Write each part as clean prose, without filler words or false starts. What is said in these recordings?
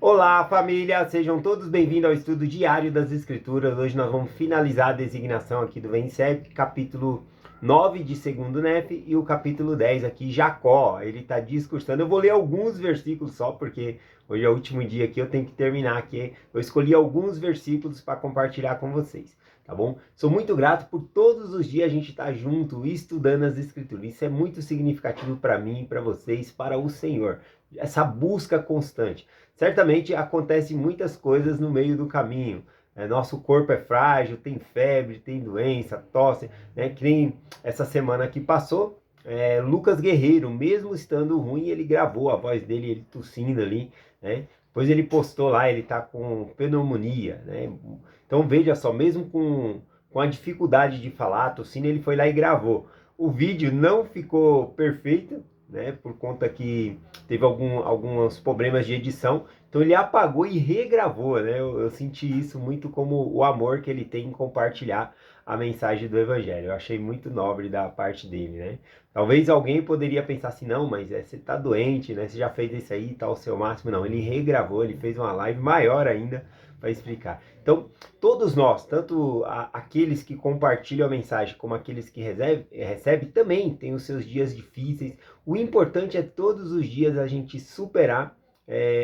Olá, família! Sejam todos bem-vindos ao estudo diário das Escrituras. Hoje nós vamos finalizar a designação aqui do Vensep, capítulo 9 de 2º Nef e o capítulo 10 aqui, Jacó. Ele está discursando. Eu vou ler alguns versículos só, porque hoje é o último dia aqui, eu tenho que terminar aqui. Eu escolhi alguns versículos para compartilhar com vocês, tá bom? Sou muito grato por todos os dias a gente estar junto, estudando as Escrituras. Isso é muito significativo para mim, para vocês, para o Senhor. Essa busca constante. Certamente acontecem muitas coisas no meio do caminho. Nosso corpo é frágil, tem febre, tem doença, tosse, né? Que nem essa semana que passou, Lucas Guerreiro, mesmo estando ruim, ele gravou a voz dele, ele tossindo ali, né? Depois ele postou lá, ele tá com pneumonia, né? Então veja só, mesmo com a dificuldade de falar, tossindo, ele foi lá e gravou. O vídeo não ficou perfeito, né? Por conta que teve alguns problemas de edição, então ele apagou e regravou, né? Eu senti isso muito como o amor que ele tem em compartilhar a mensagem do Evangelho. Eu achei muito nobre da parte dele, né? Talvez alguém poderia pensar assim, não, mas você tá doente, né? Você já fez isso aí, tá o seu máximo. Não, ele regravou, ele fez uma live maior ainda para explicar. Então, todos nós, tanto aqueles que compartilham a mensagem como aqueles que recebem, também têm os seus dias difíceis. O importante é todos os dias a gente superar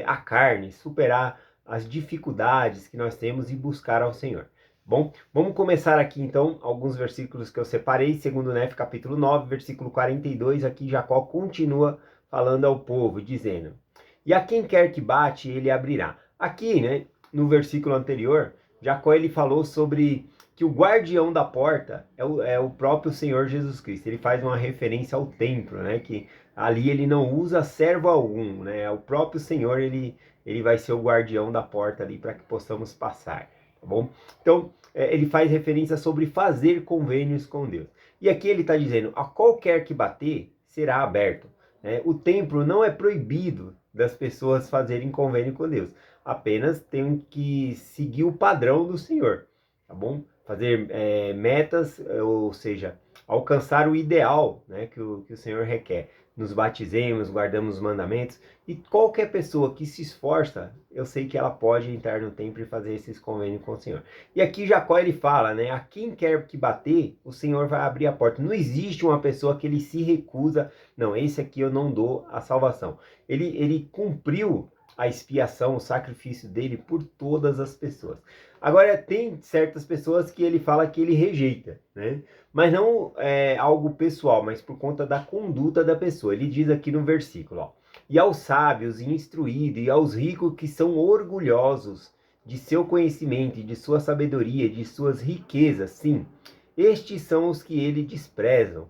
a carne, superar as dificuldades que nós temos e buscar ao Senhor. Bom, vamos começar aqui então alguns versículos que eu separei, segundo Nef, capítulo 9, versículo 42, aqui Jacó continua falando ao povo, dizendo: "E a quem quer que bate, ele abrirá." Aqui, né, no versículo anterior, Jacó ele falou sobre que o guardião da porta é o próprio Senhor Jesus Cristo. Ele faz uma referência ao templo, né, que ali ele não usa servo algum, né? O próprio Senhor, ele vai ser o guardião da porta ali para que possamos passar, tá bom? Então, ele faz referência sobre fazer convênios com Deus. E aqui ele está dizendo, a qualquer que bater, será aberto, né? O templo não é proibido das pessoas fazerem convênio com Deus. Apenas tem que seguir o padrão do Senhor, tá bom? Fazer metas, ou seja, alcançar o ideal, né, que o Senhor requer. Nos batizemos, guardamos os mandamentos, e qualquer pessoa que se esforça, eu sei que ela pode entrar no templo e fazer esses convênios com o Senhor. E aqui Jacó ele fala, né, a quem quer que bater, o Senhor vai abrir a porta. Não existe uma pessoa que ele se recusa, não, esse aqui eu não dou a salvação. Ele cumpriu a expiação, o sacrifício dele por todas as pessoas. Agora, tem certas pessoas que ele fala que ele rejeita, né? Mas não é algo pessoal, mas por conta da conduta da pessoa. Ele diz aqui no versículo, ó, "E aos sábios e instruídos, e aos ricos que são orgulhosos de seu conhecimento, de sua sabedoria, de suas riquezas, sim, estes são os que ele desprezam.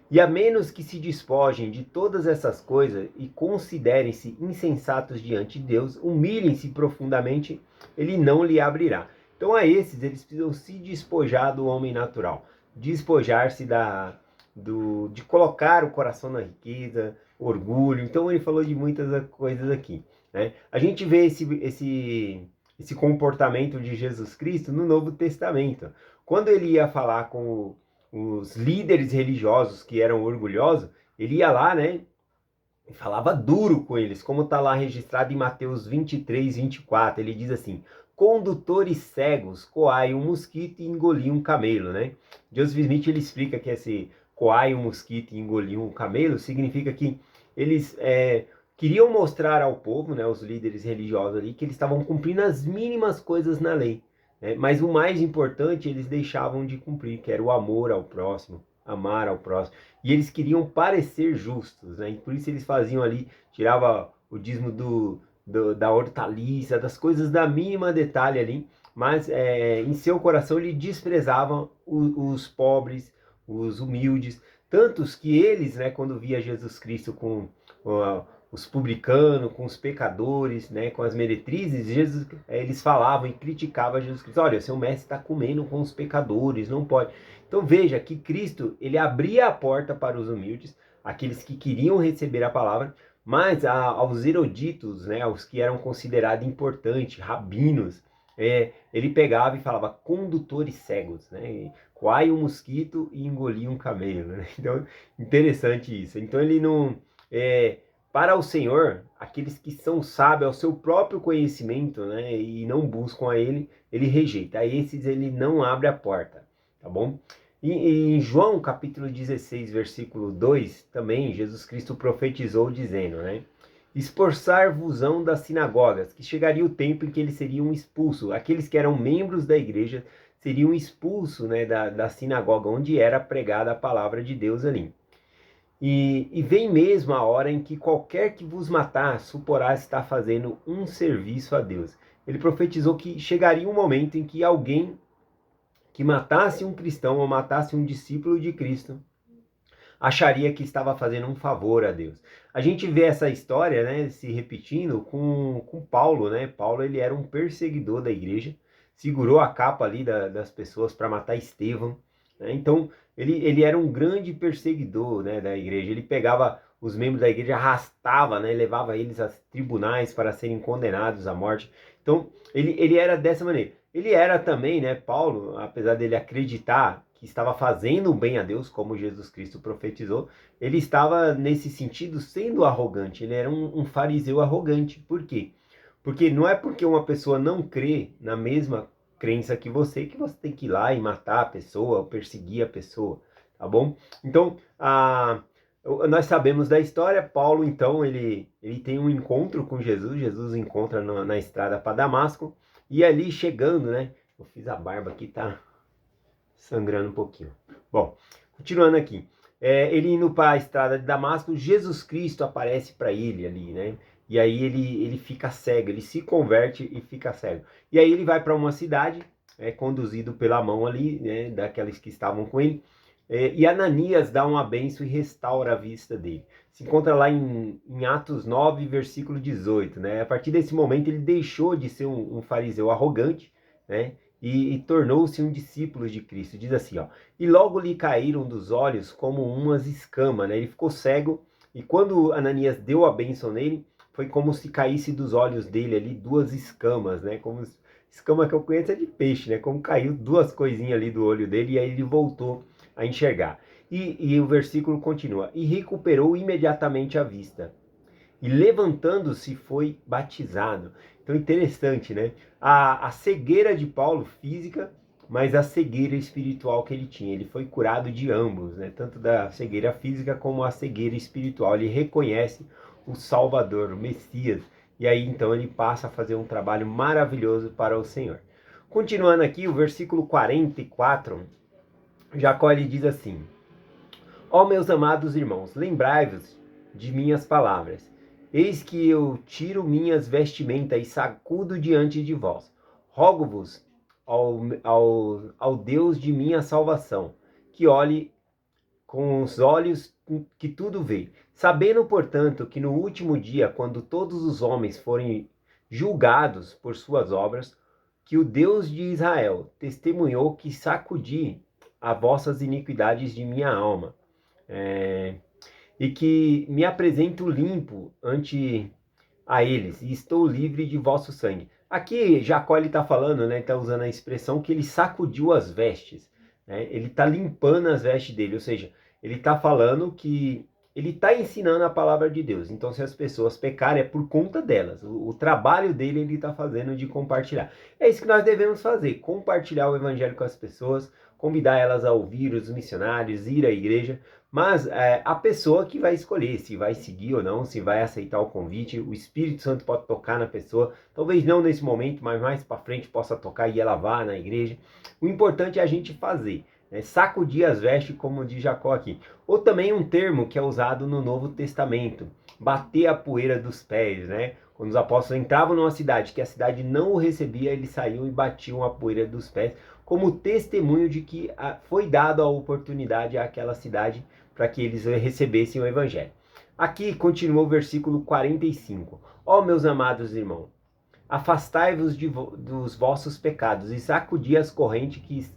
E a menos que se despojem de todas essas coisas e considerem-se insensatos diante de Deus, humilhem-se profundamente, ele não lhe abrirá." Então a esses, eles precisam se despojar do homem natural, despojar-se de colocar o coração na riqueza, orgulho. Então ele falou de muitas coisas aqui, né? A gente vê esse comportamento de Jesus Cristo no Novo Testamento. Quando ele ia falar com os líderes religiosos que eram orgulhosos, ele ia lá, né, e falava duro com eles, como está lá registrado em Mateus 23, 24, ele diz assim, condutores cegos coai um mosquito e engoliam um camelo, né? Joseph Smith, ele explica que esse coai um mosquito e engoliam um camelo, significa que eles queriam mostrar ao povo, né, os líderes religiosos ali, que eles estavam cumprindo as mínimas coisas na lei, né? Mas o mais importante eles deixavam de cumprir, que era o amor ao próximo, amar ao próximo. E eles queriam parecer justos, né? E por isso eles faziam ali, tirava o dízimo da hortaliça, das coisas da mínima detalhe ali, mas em seu coração ele desprezavam os pobres, os humildes, tantos que eles, né, quando via Jesus Cristo com os publicanos, com os pecadores, né, com as meretrizes, eles falavam e criticavam Jesus Cristo. Olha, seu mestre está comendo com os pecadores, não pode. Então veja que Cristo, ele abria a porta para os humildes, aqueles que queriam receber a palavra, mas aos eruditos, né, aos que eram considerados importantes, rabinos, ele pegava e falava condutores cegos, né, coai um mosquito e engolia um camelo, né? Então, interessante isso. Então ele não Para o Senhor, aqueles que são sábios ao seu próprio conhecimento, né, e não buscam a ele rejeita. A esses ele não abre a porta, tá bom? E em João capítulo 16, versículo 2, também Jesus Cristo profetizou dizendo, né? Esforçar-vos-ão das sinagogas, que chegaria o tempo em que eles seriam expulsos. Aqueles que eram membros da igreja seriam expulsos, né, da sinagoga, onde era pregada a palavra de Deus ali. E vem mesmo a hora em que qualquer que vos matar suporá estar fazendo um serviço a Deus. Ele profetizou que chegaria um momento em que alguém que matasse um cristão ou matasse um discípulo de Cristo acharia que estava fazendo um favor a Deus. A gente vê essa história, né, se repetindo com Paulo, né? Paulo, ele era um perseguidor da igreja, segurou a capa ali das pessoas para matar Estevão, né? Então, ele era um grande perseguidor, né, da igreja. Ele pegava os membros da igreja, arrastava, né, levava eles a tribunais para serem condenados à morte. Então, ele era dessa maneira. Ele era também, né, Paulo, apesar dele acreditar que estava fazendo o bem a Deus, como Jesus Cristo profetizou, ele estava, nesse sentido, sendo arrogante. Ele era um fariseu arrogante. Por quê? Porque não é porque uma pessoa não crê na mesma crença que você tem que ir lá e matar a pessoa, ou perseguir a pessoa, tá bom? Então, nós sabemos da história. Paulo, então, ele tem um encontro com Jesus. Jesus encontra na estrada para Damasco. E ali chegando, né? Eu fiz a barba aqui, tá sangrando um pouquinho. Bom, continuando aqui. Ele indo para a estrada de Damasco, Jesus Cristo aparece para ele ali, né? E aí ele fica cego, ele se converte e fica cego. E aí ele vai para uma cidade, conduzido pela mão ali, né, daqueles que estavam com ele. E Ananias dá uma bênção e restaura a vista dele. Se encontra lá em Atos 9, versículo 18, né? A partir desse momento ele deixou de ser um fariseu arrogante, né? E tornou-se um discípulo de Cristo. Diz assim, ó: e logo lhe caíram dos olhos como umas escamas, né? Ele ficou cego, e quando Ananias deu a bênção nele, foi como se caísse dos olhos dele ali duas escamas, né? Como escama que eu conheço é de peixe, né? Como caiu duas coisinhas ali do olho dele, e aí ele voltou a enxergar. E o versículo continua: e recuperou imediatamente a vista, e levantando-se foi batizado. Então, interessante, né? A cegueira de Paulo física, mas a cegueira espiritual que ele tinha. Ele foi curado de ambos, né? Tanto da cegueira física como a cegueira espiritual. Ele reconhece o Salvador, o Messias. E aí, então, ele passa a fazer um trabalho maravilhoso para o Senhor. Continuando aqui, o versículo 44, Jacó ele diz assim: ó meus amados irmãos, lembrai-vos de minhas palavras. Eis que eu tiro minhas vestimentas e sacudo diante de vós. Rogo-vos ao Deus de minha salvação, que olhe com os olhos que tudo vê. Sabendo, portanto, que no último dia, quando todos os homens forem julgados por suas obras, que o Deus de Israel testemunhou que sacudi as vossas iniquidades de minha alma, e que me apresento limpo ante a eles, e estou livre de vosso sangue. Aqui Jacó está falando, né, está usando a expressão que ele sacudiu as vestes, né? Ele está limpando as vestes dele, ou seja, ele está falando que ele está ensinando a palavra de Deus. Então, se as pessoas pecarem, é por conta delas. O trabalho dele ele está fazendo de compartilhar. É isso que nós devemos fazer: compartilhar o evangelho com as pessoas, convidar elas a ouvir os missionários, ir à igreja. Mas a pessoa que vai escolher se vai seguir ou não, se vai aceitar o convite. O Espírito Santo pode tocar na pessoa, talvez não nesse momento, mas mais para frente possa tocar e ela vá na igreja. O importante é a gente fazer, né? Sacudir as vestes, como diz Jacó aqui. Ou também um termo que é usado no Novo Testamento: bater a poeira dos pés, né? Quando os apóstolos entravam numa cidade que a cidade não o recebia, eles saíam e batiam a poeira dos pés, como testemunho de que foi dada a oportunidade àquela cidade para que eles recebessem o evangelho. Aqui continua o versículo 45. Ó meus amados irmãos, afastai-vos dos vossos pecados e sacudi as correntes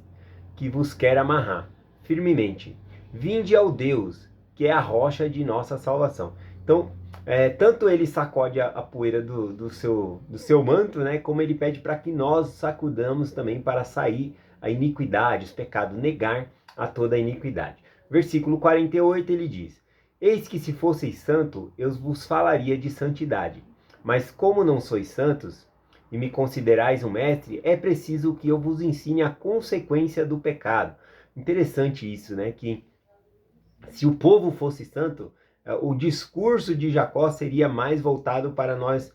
que vos quer amarrar firmemente. Vinde ao Deus, que é a rocha de nossa salvação. Então, tanto ele sacode a poeira do seu manto, né, como ele pede para que nós sacudamos também para sair a iniquidade, os pecados, negar a toda a iniquidade. Versículo 48 ele diz: Eis que se fosseis santo, eu vos falaria de santidade. Mas como não sois santos, e me considerais um mestre, é preciso que eu vos ensine a consequência do pecado. Interessante isso, né? Que se o povo fosse santo, o discurso de Jacó seria mais voltado para nós,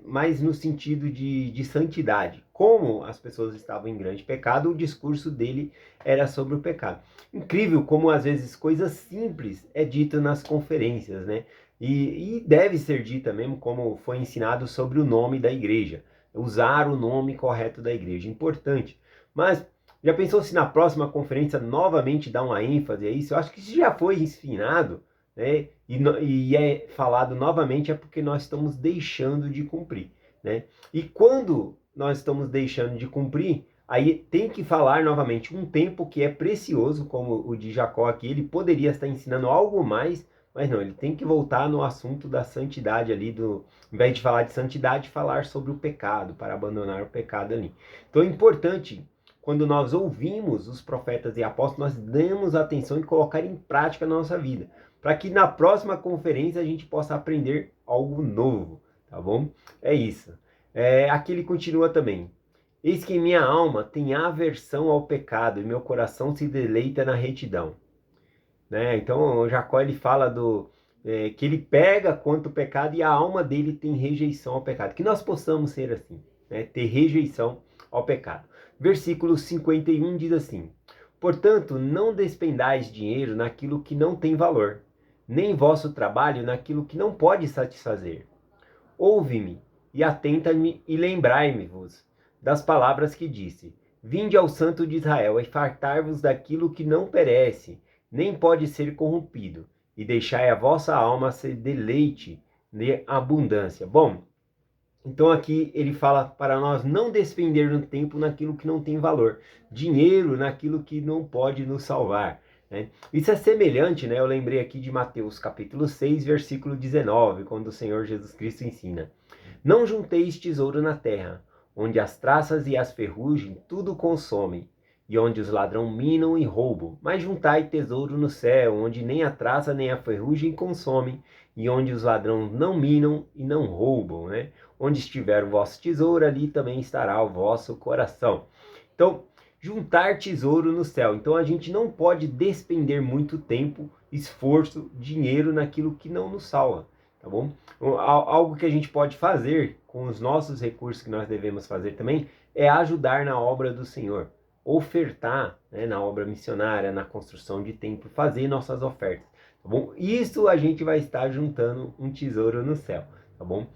mais no sentido de santidade. Como as pessoas estavam em grande pecado, o discurso dele era sobre o pecado. Incrível como às vezes coisas simples é dito nas conferências, né? E deve ser dita mesmo, como foi ensinado sobre o nome da igreja. Usar o nome correto da igreja, importante. Mas já pensou se na próxima conferência novamente dá uma ênfase a isso? Eu acho que isso já foi ensinado, né? E é falado novamente é porque nós estamos deixando de cumprir, né? E quando nós estamos deixando de cumprir, aí tem que falar novamente um tempo que é precioso, como o de Jacó aqui, ele poderia estar ensinando algo mais, mas não, ele tem que voltar no assunto da santidade ali, ao invés de falar de santidade, falar sobre o pecado, para abandonar o pecado ali. Então é importante, quando nós ouvimos os profetas e apóstolos, nós damos atenção e colocar em prática na nossa vida, para que na próxima conferência a gente possa aprender algo novo, tá bom? É isso. Aqui ele continua também. Eis que minha alma tem aversão ao pecado e meu coração se deleita na retidão. Né? Então, o Jacó ele fala que ele pega quanto pecado e a alma dele tem rejeição ao pecado. Que nós possamos ser assim, né? Ter rejeição ao pecado. Versículo 51 diz assim: portanto, não despendais dinheiro naquilo que não tem valor, nem vosso trabalho naquilo que não pode satisfazer. Ouve-me e atenta-me e lembrai-me-vos das palavras que disse. Vinde ao Santo de Israel e fartai-vos daquilo que não perece, nem pode ser corrompido, e deixai a vossa alma se deleite de abundância. Bom, então aqui ele fala para nós não despender no tempo naquilo que não tem valor, dinheiro naquilo que não pode nos salvar, né? Isso é semelhante, né? Eu lembrei aqui de Mateus capítulo 6, versículo 19, quando o Senhor Jesus Cristo ensina: não junteis tesouro na terra, onde as traças e as ferrugem tudo consomem, e onde os ladrões minam e roubam, mas juntai tesouro no céu, onde nem a traça nem a ferrugem consomem, e onde os ladrões não minam e não roubam, né? Onde estiver o vosso tesouro, ali também estará o vosso coração. Então, juntar tesouro no céu. Então, a gente não pode despender muito tempo, esforço, dinheiro naquilo que não nos salva, tá bom? Algo que a gente pode fazer com os nossos recursos, que nós devemos fazer também, é ajudar na obra do Senhor. Ofertar, né, na obra missionária, na construção de templo, fazer nossas ofertas, tá bom? Isso a gente vai estar juntando um tesouro no céu, tá bom?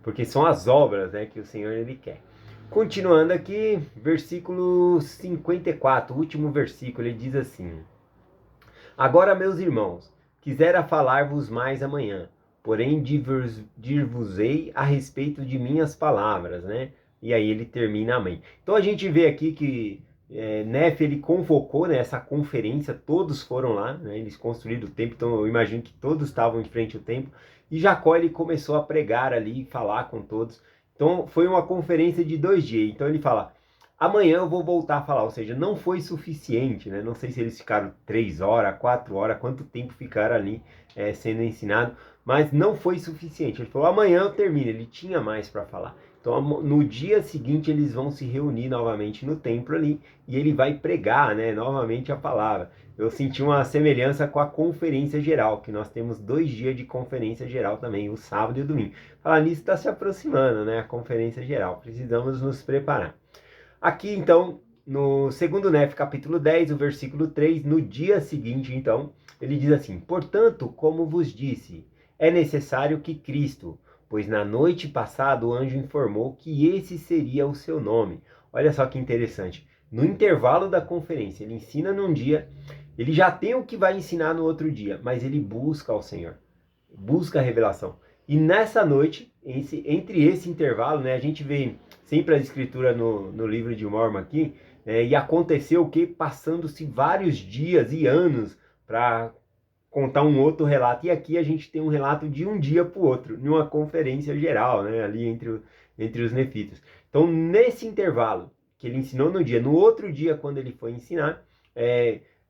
Porque são as obras, né, que o Senhor ele quer. Continuando aqui, versículo 54, o último versículo, ele diz assim: agora, meus irmãos, quisera falar-vos mais amanhã, porém dir-vos-ei a respeito de minhas palavras, né? E aí ele termina, amém. Então a gente vê aqui que Nefe, ele convocou, né, essa conferência, todos foram lá, né? Eles construíram o templo, então eu imagino que todos estavam em frente ao templo, e Jacó, ele começou a pregar ali, falar com todos. Então foi uma conferência de 2 dias, então ele fala: amanhã eu vou voltar a falar, ou seja, não foi suficiente, né? Não sei se eles ficaram 3 horas, 4 horas, quanto tempo ficaram ali sendo ensinado, mas não foi suficiente. Ele falou: amanhã eu termino, ele tinha mais para falar. Então, no dia seguinte, eles vão se reunir novamente no templo ali, e ele vai pregar, né, novamente a palavra. Eu senti uma semelhança com a conferência geral, que nós temos 2 dias de conferência geral também, o sábado e o domingo. Falar nisso está se aproximando, né, a conferência geral. Precisamos nos preparar. Aqui, então, no segundo Nefe, capítulo 10, o versículo 3, no dia seguinte, então, ele diz assim: portanto, como vos disse, é necessário que Cristo, pois na noite passada o anjo informou que esse seria o seu nome. Olha só que interessante. No intervalo da conferência, ele ensina num dia, ele já tem o que vai ensinar no outro dia, mas ele busca ao Senhor, busca a revelação. E nessa noite, entre esse intervalo, né, a gente vê sempre a escritura no livro de Mormon aqui, e aconteceu o que? Passando-se vários dias e anos para contar um outro relato. E aqui a gente tem um relato de um dia para o outro, numa conferência geral, né, ali entre os nefitas. Então, nesse intervalo que ele ensinou no dia, no outro dia, quando ele foi ensinar,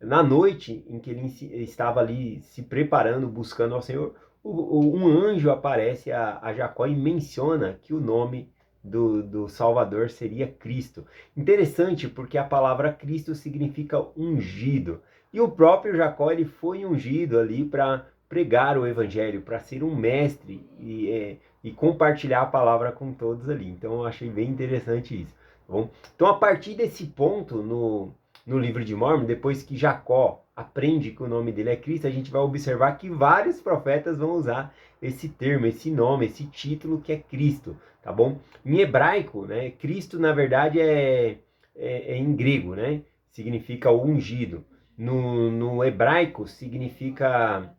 na noite em que ele estava ali se preparando, buscando ao Senhor, um anjo aparece a Jacó e menciona que o nome do Salvador seria Cristo. Interessante, porque a palavra Cristo significa ungido. E o próprio Jacó, ele foi ungido ali para pregar o evangelho, para ser um mestre e compartilhar a palavra com todos ali. Então eu achei bem interessante isso. Tá bom? Então, a partir desse ponto no livro de Mórmon, depois que Jacó aprende que o nome dele é Cristo, a gente vai observar que vários profetas vão usar esse termo, esse nome, esse título que é Cristo, tá bom? Em hebraico, né, Cristo na verdade é em grego, né? Significa o ungido. No hebraico significa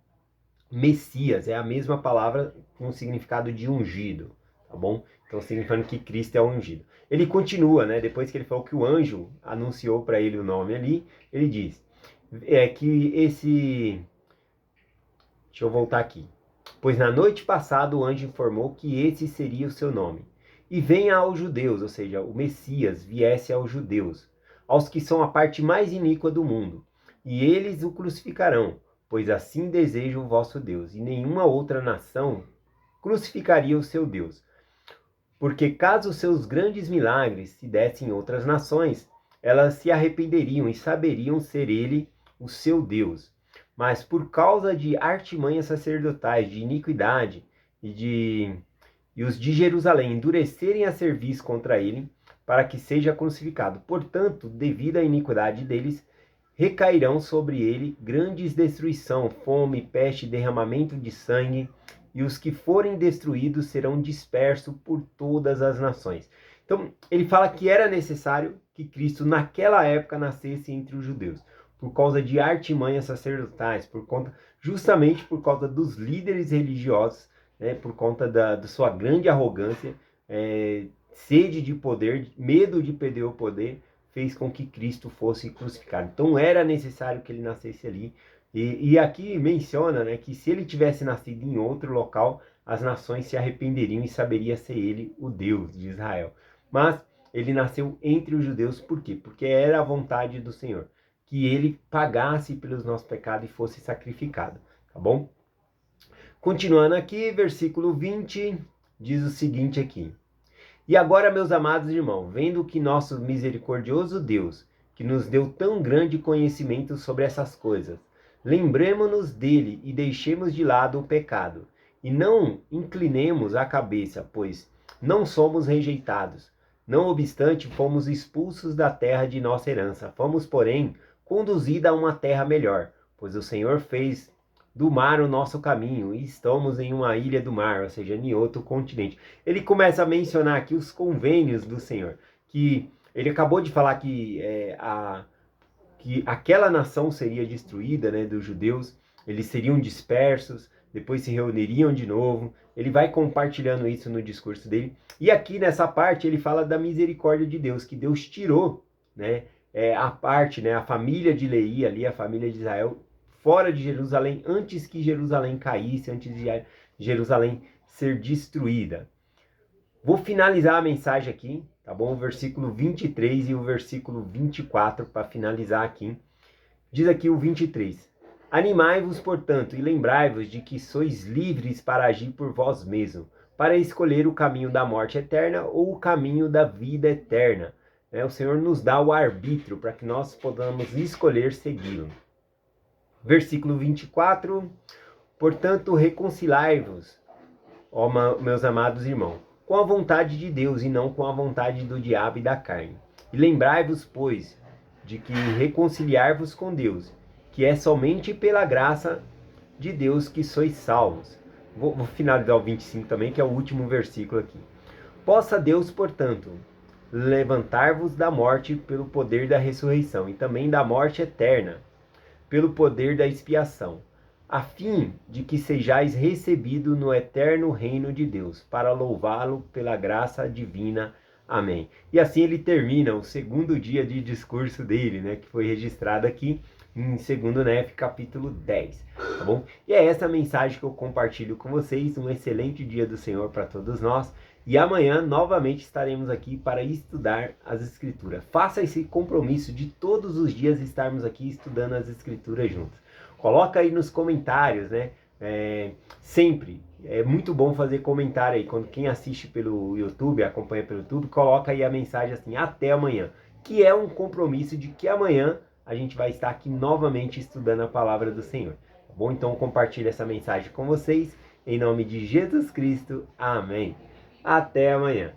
Messias, é a mesma palavra com o significado de ungido, tá bom? Então significando que Cristo é ungido. Ele continua, né? Depois que ele falou que o anjo anunciou para ele o nome ali, ele diz que esse... Deixa eu voltar aqui. Pois na noite passada o anjo informou que esse seria o seu nome. E venha aos judeus, ou seja, o Messias viesse aos judeus, aos que são a parte mais iníqua do mundo. E eles o crucificarão, pois assim deseja o vosso Deus. E nenhuma outra nação crucificaria o seu Deus. Porque caso seus grandes milagres se dessem em outras nações, elas se arrependeriam e saberiam ser ele o seu Deus. Mas por causa de artimanhas sacerdotais, de iniquidade e os de Jerusalém endurecerem a cerviz contra ele, para que seja crucificado. Portanto, devido à iniquidade deles, recairão sobre ele grandes destruição, fome, peste, derramamento de sangue, e os que forem destruídos serão dispersos por todas as nações. Então, ele fala que era necessário que Cristo, naquela época, nascesse entre os judeus, por causa de artimanhas sacerdotais, justamente por causa dos líderes religiosos, né, por conta da sua grande arrogância, sede de poder, medo de perder o poder, fez com que Cristo fosse crucificado. Então era necessário que ele nascesse ali. E aqui menciona, né, que se ele tivesse nascido em outro local, as nações se arrependeriam e saberia ser ele o Deus de Israel. Mas ele nasceu entre os judeus, por quê? Porque era a vontade do Senhor, que ele pagasse pelos nossos pecados e fosse sacrificado, tá bom? Continuando aqui, versículo 20, diz o seguinte aqui. E agora, meus amados irmãos, vendo que nosso misericordioso Deus, que nos deu tão grande conhecimento sobre essas coisas, lembremo-nos dele e deixemos de lado o pecado, e não inclinemos a cabeça, pois não somos rejeitados. Não obstante, fomos expulsos da terra de nossa herança. Fomos, porém, conduzidos a uma terra melhor, pois o Senhor fez do mar o nosso caminho, e estamos em uma ilha do mar, ou seja, em outro continente. Ele começa a mencionar aqui os convênios do Senhor, que ele acabou de falar que aquela nação seria destruída, né, dos judeus, eles seriam dispersos, depois se reuniriam de novo. Ele vai compartilhando isso no discurso dele. E aqui nessa parte ele fala da misericórdia de Deus, que Deus tirou, né, a parte, né, a família de Leí ali, a família de Israel, fora de Jerusalém, antes que Jerusalém caísse, antes de Jerusalém ser destruída. Vou finalizar a mensagem aqui, tá bom? O versículo 23 e o versículo 24 para finalizar aqui. Diz aqui o 23. Animai-vos, portanto, e lembrai-vos de que sois livres para agir por vós mesmos, para escolher o caminho da morte eterna ou o caminho da vida eterna. O Senhor nos dá o arbítrio para que nós possamos escolher segui-lo. Versículo 24. Portanto, reconciliai-vos, ó meus amados irmãos, com a vontade de Deus e não com a vontade do diabo e da carne. E lembrai-vos, pois, de que reconciliar-vos com Deus, que é somente pela graça de Deus que sois salvos. Vou finalizar o 25 também, que é o último versículo aqui. Possa Deus, portanto, levantar-vos da morte pelo poder da ressurreição, e também da morte eterna, pelo poder da expiação, a fim de que sejais recebidos no eterno reino de Deus, para louvá-lo pela graça divina. Amém. E assim ele termina o segundo dia de discurso dele, né, que foi registrado aqui. em 2º Nef, capítulo 10, tá bom? E é essa mensagem que eu compartilho com vocês. Um excelente dia do Senhor para todos nós. E amanhã, novamente, estaremos aqui para estudar as Escrituras. Faça esse compromisso de todos os dias estarmos aqui estudando as Escrituras juntos. Coloca aí nos comentários, né? Sempre é muito bom fazer comentário aí. Quando quem assiste pelo YouTube, acompanha pelo YouTube, coloca aí a mensagem assim, até amanhã. Que é um compromisso de que amanhã a gente vai estar aqui novamente estudando a palavra do Senhor. Tá bom? Então compartilhe essa mensagem com vocês. Em nome de Jesus Cristo. Amém. Até amanhã.